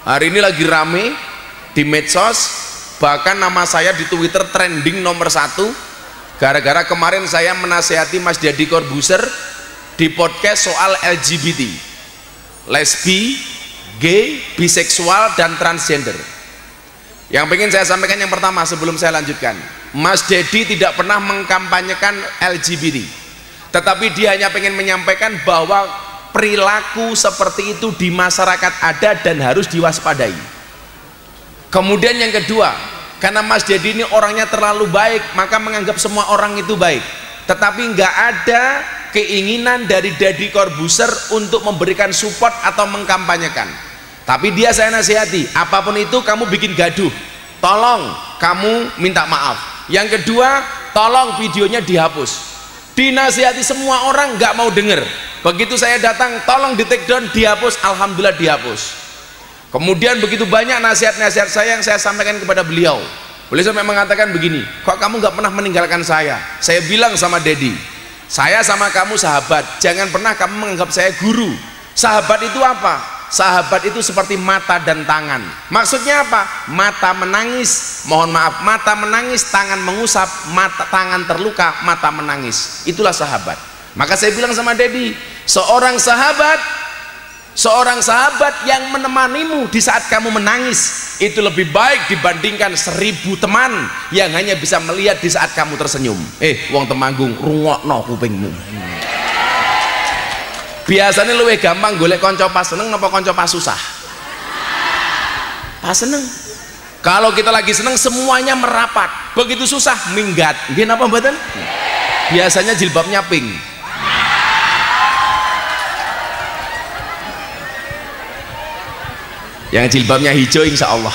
Hari ini lagi rame di medsos, bahkan nama saya di Twitter trending nomor 1 gara-gara kemarin saya menasihati Mas Deddy Corbuzier di podcast soal LGBT, lesbi, gay, biseksual, dan transgender. Yang pengen saya sampaikan yang pertama sebelum saya lanjutkan, Mas Deddy tidak pernah mengkampanyekan LGBT, tetapi dia hanya pengen menyampaikan bahwa perilaku seperti itu di masyarakat ada dan harus diwaspadai. Kemudian yang kedua, karena Mas Deddy ini orangnya terlalu baik, maka menganggap semua orang itu baik, tetapi nggak ada keinginan dari Deddy Corbuzier untuk memberikan support atau mengkampanyekan. Tapi dia saya nasihati, apapun itu kamu bikin gaduh, tolong kamu minta maaf. Yang kedua, tolong videonya dihapus. Dinasihati semua orang nggak mau denger. Begitu saya datang, tolong di take down, dihapus. Alhamdulillah dihapus. Kemudian begitu banyak nasihat-nasihat saya yang saya sampaikan kepada beliau. Beliau sampai mengatakan begini, kok kamu nggak pernah meninggalkan saya? Saya bilang sama Deddy, saya sama kamu sahabat, jangan pernah kamu menganggap saya guru. Sahabat itu apa? Sahabat itu seperti mata dan tangan. Maksudnya apa? Mata menangis, mohon maaf, mata menangis, tangan mengusap, mata tangan terluka, mata menangis. Itulah sahabat. Maka saya bilang sama Deddy, seorang sahabat yang menemanimu di saat kamu menangis itu lebih baik dibandingkan 1000 teman yang hanya bisa melihat di saat kamu tersenyum. Wong Temanggung, rungokno kupingmu. Biasanya luwih gampang golek konco pas seneng apa konco pas susah? Pas seneng. Kalau kita lagi seneng semuanya merapat, begitu susah minggat. Nggih napa mboten? Biasanya jilbabnya pink. Yang jilbabnya hijau insya Allah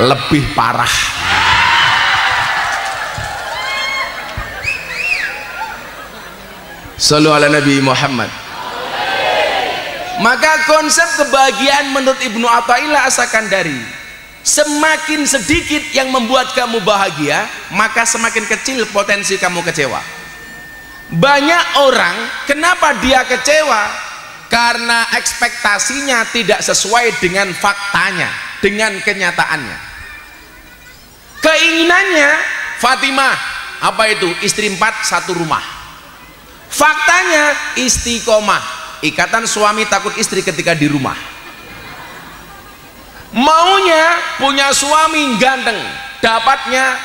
lebih parah. Sallu ala Nabi Muhammad. Maka konsep kebahagiaan menurut Ibnu Athaillah As-Sakandari, semakin sedikit yang membuat kamu bahagia, maka semakin kecil potensi kamu kecewa. Banyak orang kenapa dia kecewa? Karena ekspektasinya tidak sesuai dengan faktanya, dengan kenyataannya. Keinginannya Fatimah, apa itu? Istri 4 satu rumah. Faktanya istiqomah, ikatan suami takut istri ketika di rumah. Maunya punya suami ganteng, dapatnya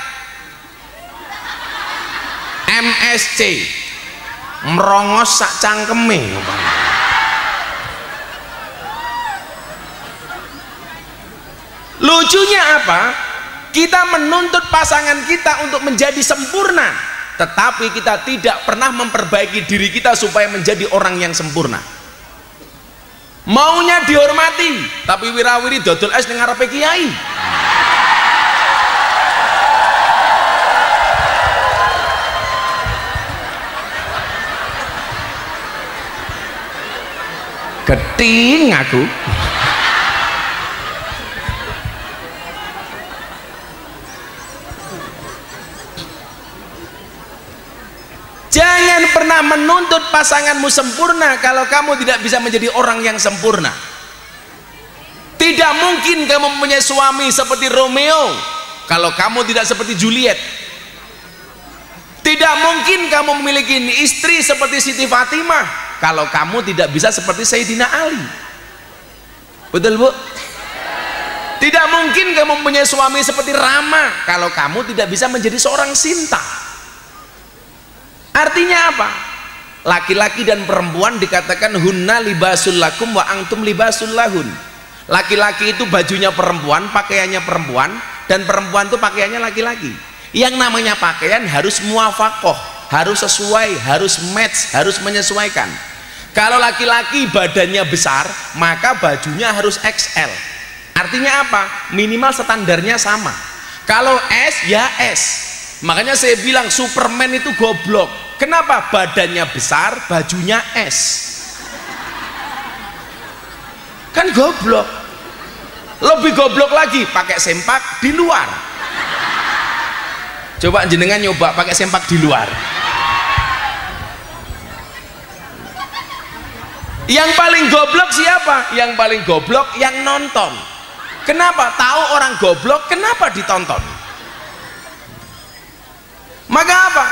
MSC, merongos sak cangkeme. Lucunya apa? Kita menuntut pasangan kita untuk menjadi sempurna, tetapi kita tidak pernah memperbaiki diri kita supaya menjadi orang yang sempurna. Maunya dihormati, tapi wirawiri dodol es ning ngarepe kiai. Keting aku. Jangan pernah menuntut pasanganmu sempurna kalau kamu tidak bisa menjadi orang yang sempurna. Tidak mungkin kamu mempunyai suami seperti Romeo kalau kamu tidak seperti Juliet. Tidak mungkin kamu memiliki istri seperti Siti Fatimah kalau kamu tidak bisa seperti Sayyidina Ali. Betul Bu? Tidak mungkin kamu mempunyai suami seperti Rama kalau kamu tidak bisa menjadi seorang Sinta. Artinya apa? Laki-laki dan perempuan dikatakan hunna libasul lakum wa antum libasul lahun. Laki-laki itu bajunya perempuan, pakaiannya perempuan, dan perempuan itu pakaiannya laki-laki. Yang namanya pakaian harus muafakoh, harus sesuai, harus match, harus menyesuaikan. Kalau laki-laki badannya besar, maka bajunya harus XL. Artinya apa? Minimal standarnya sama. Kalau S ya S. Makanya saya bilang Superman itu goblok. Kenapa? Badannya besar, bajunya S. Kan goblok. Lebih goblok lagi, pakai sempak di luar. Coba jenengan nyoba pakai sempak di luar. Yang paling goblok siapa? Yang paling goblok yang nonton. Kenapa? Tahu orang goblok, kenapa ditonton? Maka apa?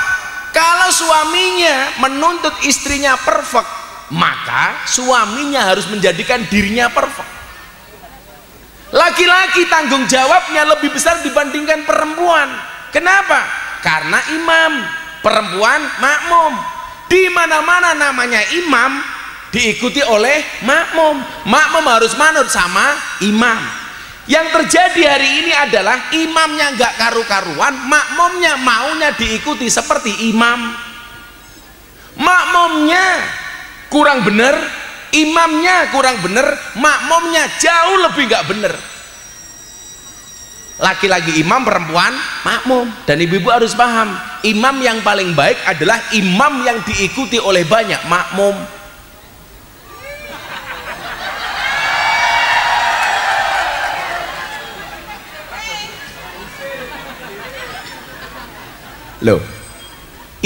Kalau suaminya menuntut istrinya perfect, maka suaminya harus menjadikan dirinya perfect. Laki-laki tanggung jawabnya lebih besar dibandingkan perempuan. Kenapa? Karena imam, perempuan makmum. Di mana-mana namanya imam diikuti oleh makmum. Makmum harus manut sama imam. Yang terjadi hari ini adalah imamnya nggak karu-karuan, makmumnya maunya diikuti seperti imam. Makmumnya kurang bener, imamnya kurang bener, makmumnya jauh lebih nggak bener. Laki-laki imam, perempuan makmum. Dan ibu-ibu harus paham, imam yang paling baik adalah imam yang diikuti oleh banyak makmum. Loh,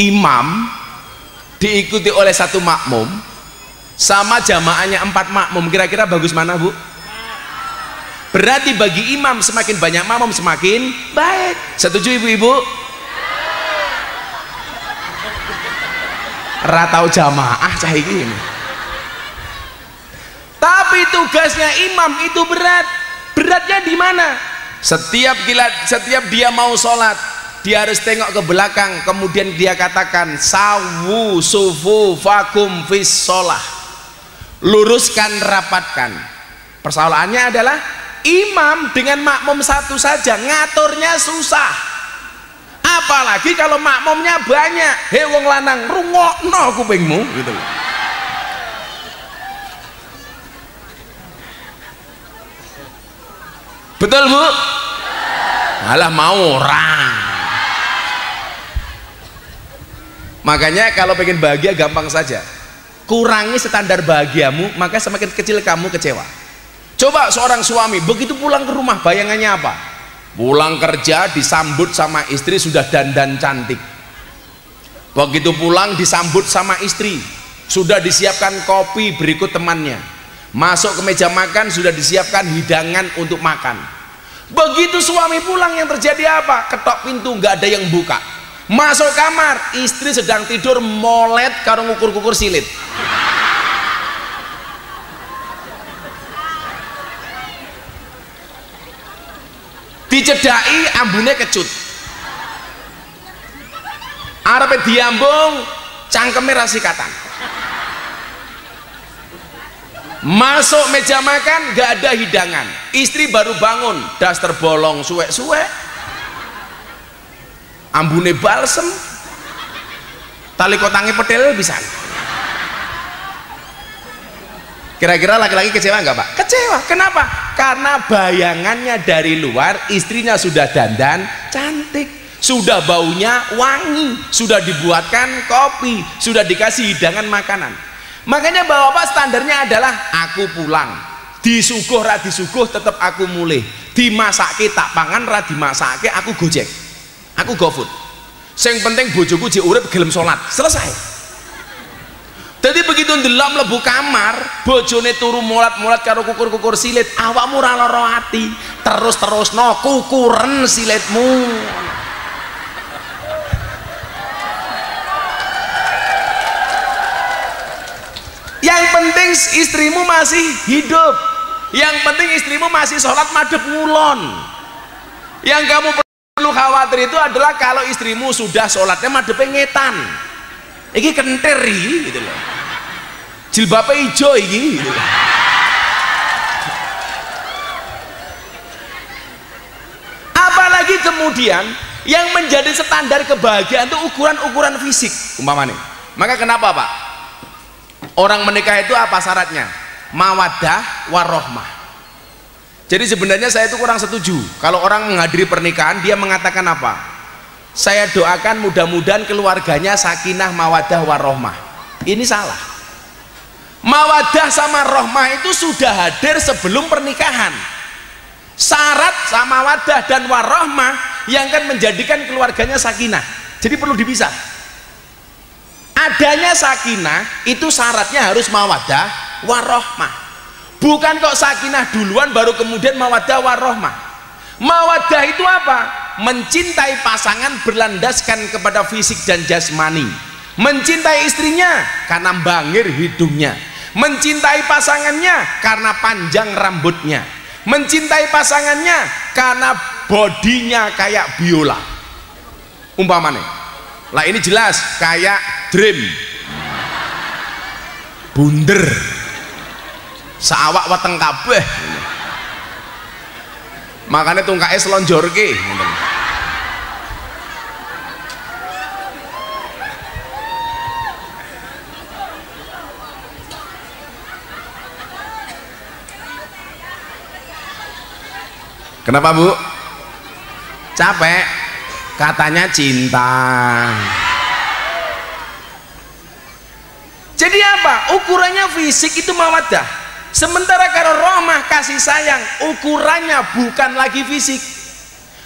imam diikuti oleh satu makmum sama jamaahnya 4 makmum, kira-kira bagus mana, Bu? Berarti bagi imam semakin banyak makmum semakin baik. Setuju ibu-ibu? Ratau jamaah cah ini. Tapi tugasnya imam itu berat. Beratnya di mana? Setiap dia mau sholat, dia harus tengok ke belakang, kemudian dia katakan sawu sufu fakum fis sholah, luruskan, rapatkan. Persoalannya adalah imam dengan makmum satu saja ngaturnya susah, apalagi kalau makmumnya banyak. Hei wong lanang, rungokno kupingmu gitu. Betul, Bu? Malah mau orang. Makanya kalau pengen bahagia gampang saja, kurangi standar bahagiamu, maka semakin kecil kamu kecewa. Coba seorang suami begitu pulang ke rumah, bayangannya apa? Pulang kerja disambut sama istri sudah dandan cantik. Begitu pulang disambut sama istri, sudah disiapkan kopi berikut temannya. Masuk ke meja makan sudah disiapkan hidangan untuk makan. Begitu suami pulang yang terjadi apa? Ketok pintu nggak ada yang buka. Masuk kamar, istri sedang tidur molet karo ngukur-ngukur silit. Dicedai ambune kecut. Arepe diambung cangkeme rasikatan. Masuk meja makan gak ada hidangan. Istri baru bangun, das terbolong suwek-suwek. Ambune balsem, tali kotange petel bisa. Kira-kira laki-laki kecewa nggak, Pak? Kecewa. Kenapa? Karena bayangannya dari luar istrinya sudah dandan cantik, sudah baunya wangi, sudah dibuatkan kopi, sudah dikasih hidangan makanan. Makanya bapak standarnya adalah aku pulang disuguh ra disuguh tetap aku mulih, dimasake tak pangan ra dimasake aku gojek, aku GoFood. Sing penting bojoku jek urip gelem salat, selesai. Jadi begitu ndelok mlebu kamar, bojone turu molat-molat karo kukur-kukur silit, awakmu ora lara ati, terus-terusno kukuren silitmu. Yang penting istrimu masih hidup, yang penting istrimu masih sholat madhep ngulon. Yang kamu perlu khawatir itu adalah kalau istrimu sudah sholatnya madhepnya ngetan, iki kentir gitu loh, jilbabnya hijau iki gitu loh. Apalagi kemudian yang menjadi standar kebahagiaan itu ukuran-ukuran fisik umpamanya. Maka kenapa, Pak? Orang menikah itu apa syaratnya? Mawaddah warohmah. Jadi sebenarnya saya itu kurang setuju kalau orang menghadiri pernikahan dia mengatakan apa? Saya doakan mudah-mudahan keluarganya sakinah mawaddah warohmah. Ini salah. Mawaddah sama rohmah itu sudah hadir sebelum pernikahan. Syarat sama mawaddah dan warohmah yang akan menjadikan keluarganya sakinah. Jadi perlu dipisah. Adanya sakinah itu syaratnya harus mawaddah warohmah. Bukan kok sakinah duluan baru kemudian mawaddah warohmah. Mawaddah itu apa? Mencintai pasangan berlandaskan kepada fisik dan jasmani. Mencintai istrinya karena bangir hidungnya, mencintai pasangannya karena panjang rambutnya, mencintai pasangannya karena bodinya kayak biola umpamanya. Lah ini jelas kayak dream bunder saawak weteng kabeh, makanya tungkae selonjorke. Kenapa Bu? Capek? Katanya cinta. Jadi apa? Ukurannya fisik itu mawaddah. Sementara kalau rahmah kasih sayang ukurannya bukan lagi fisik.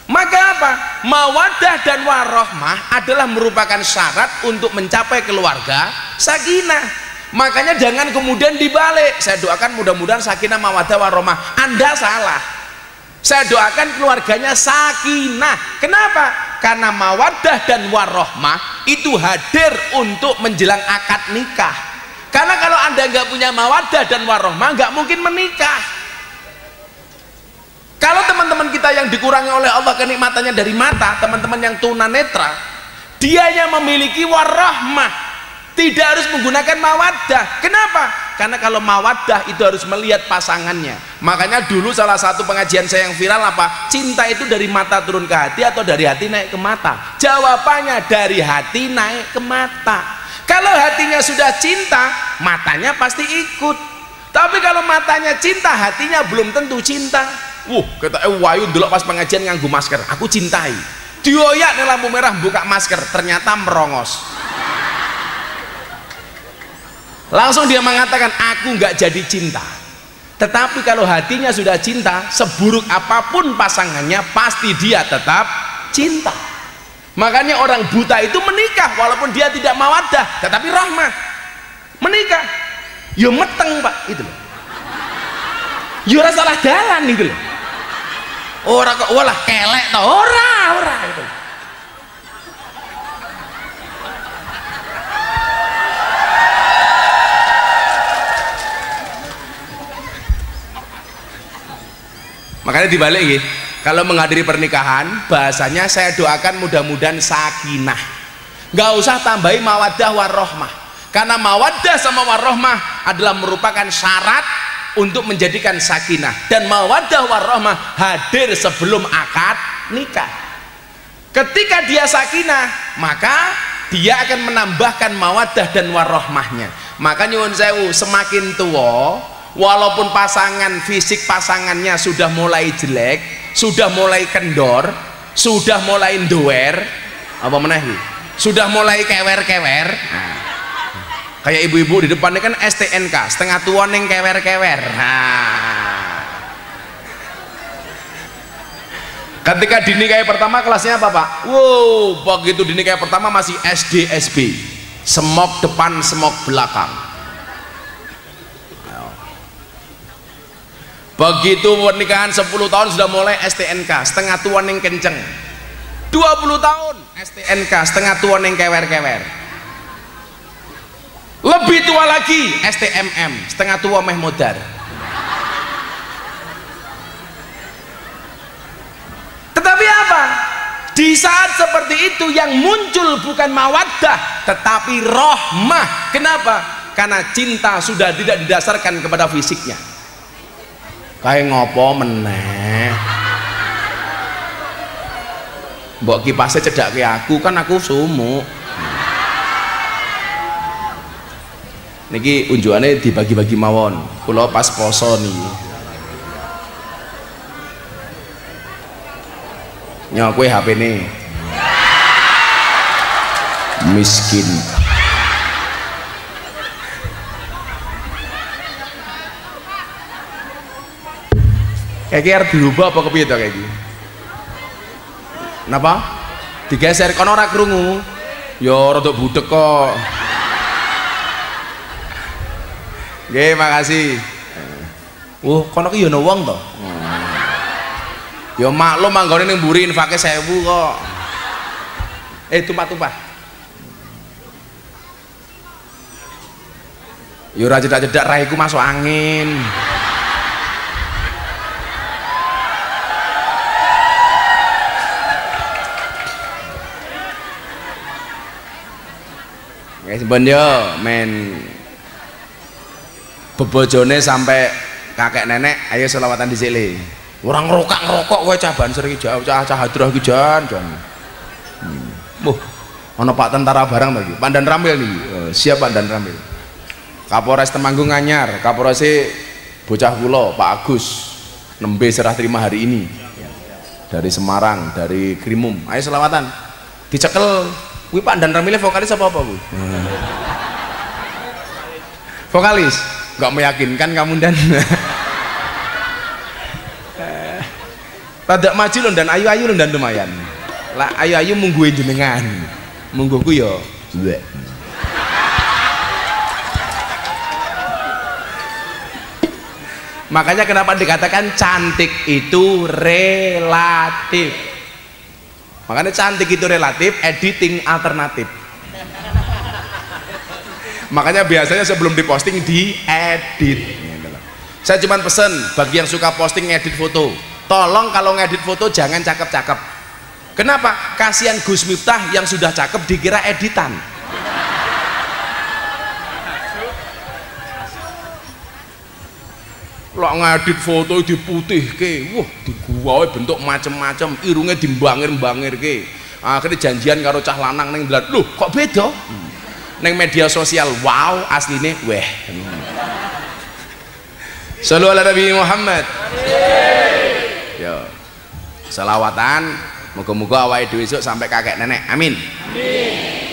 Maka apa? Mawaddah dan warahmah adalah merupakan syarat untuk mencapai keluarga sakinah. Makanya jangan kemudian dibalik. Saya doakan mudah-mudahan sakinah mawaddah warahmah. Anda salah. Saya doakan keluarganya sakinah. Kenapa? Karena mawaddah dan warohmah itu hadir untuk menjelang akad nikah. Karena kalau Anda nggak punya mawaddah dan warohmah, nggak mungkin menikah. Kalau teman-teman kita yang dikurangi oleh Allah kenikmatannya dari mata, teman-teman yang tunanetra, dia yang memiliki warohmah, tidak harus menggunakan mawaddah. Kenapa? Karena kalau mawaddah itu harus melihat pasangannya. Makanya dulu salah satu pengajian saya yang viral apa? Cinta itu dari mata turun ke hati atau dari hati naik ke mata? Jawabannya dari hati naik ke mata. Kalau hatinya sudah cinta, matanya pasti ikut. Tapi kalau matanya cinta, hatinya belum tentu cinta. Kata wayu dulu pas pengajian nganggu masker, aku cintai. Dioyak nih lampu merah buka masker, ternyata merongos. Langsung dia mengatakan aku nggak jadi cinta. Tetapi kalau hatinya sudah cinta, seburuk apapun pasangannya pasti dia tetap cinta. Makanya orang buta itu menikah walaupun dia tidak mawaddah tetapi rahmah. Menikah yo meteng Pak itu loh. Yo ora salah dalan itu loh. Ora kok walah kelek to, ora itu. Makanya dibalik ya, kalau menghadiri pernikahan bahasanya saya doakan mudah-mudahan sakinah, nggak usah tambahi mawaddah warohmah, karena mawaddah sama warohmah adalah merupakan syarat untuk menjadikan sakinah, dan mawaddah warohmah hadir sebelum akad nikah. Ketika dia sakinah, maka dia akan menambahkan mawaddah dan warohmahnya. Maka nyuwun sewu, semakin tua walaupun pasangan fisik pasangannya sudah mulai jelek, sudah mulai kendor, sudah mulai ndower, apa menahi, sudah mulai kewer-kewer. Nah, kayak ibu-ibu di depannya kan STNK, setengah tua neng kewer-kewer. Nah, ketika dinikahi pertama kelasnya apa Pak? Begitu dinikahi pertama masih SD SB, semok depan semok belakang. Begitu pernikahan 10 tahun sudah mulai STNK, setengah tua neng kenceng. 20 tahun STNK, setengah tua neng kewer-kewer. Lebih tua lagi STMM, setengah tua meh modar. Tetapi apa? Di saat seperti itu yang muncul bukan mawaddah tetapi rahmah. Kenapa? Karena cinta sudah tidak didasarkan kepada fisiknya. Kayak ngopo meneh mbok kipasnya cedak ke aku, kan aku sumuk niki unjukannya dibagi-bagi mawon kula pas poso nih nyokwe HP nih miskin. Kayak dirubah apa kepiye to kayak gini? Napa? Digeser kono ora krungu. Ya rada budek kok. Nggih, makasih. Kono ki yo ono wong to. Ya maklum manggone ning mburi infake 1000 kok. Tumpah-tumpah. Ya ora cedak-cedak raiku masuk angin. Guys, ben yo men bebojone sampai kakek nenek ayo selawatan dhisik le. Ora ngerokok kowe cah Banser iki cah hadrah iki jan. Ana Pak Tentara barang to iki. Pandan Ramil niki. Siap Pandan Ramil. Kapolres Temanggung Anyar, Kapolres bocah kula Pak Agus nembe serah terima hari ini. Dari Semarang, dari Krimum. Ayo selawatan. Dicekel. Kuwi Pandan Ramil vokalis apa kuwi? Vokalis. Enggak meyakinkan kamu dan Rada maju lho dan ayu-ayu lho dan lumayan. Lah ayu-ayu mungguin jenengan. Mungguku yo. Makanya kenapa dikatakan cantik itu relatif. Makanya cantik itu relatif, editing alternatif. Makanya biasanya sebelum diposting diedit. Saya cuma pesen bagi yang suka posting ngedit foto, tolong kalau ngedit foto jangan cakep-cakep. Kenapa? Kasihan Gus Miftah yang sudah cakep dikira editan. Lok ngedit foto diputihke, wah diguwae bentuk macem-macem, irunge dimbangir-bangirke. Akhirnya janjian karo cah lanang ning dalan, lho kok beda? Ning media sosial, wow asline weh. Shallu ala Nabi Muhammad. Yo. Selawatan, moga-moga awake dhewe esuk sampai kakek nenek. Amin. Amin.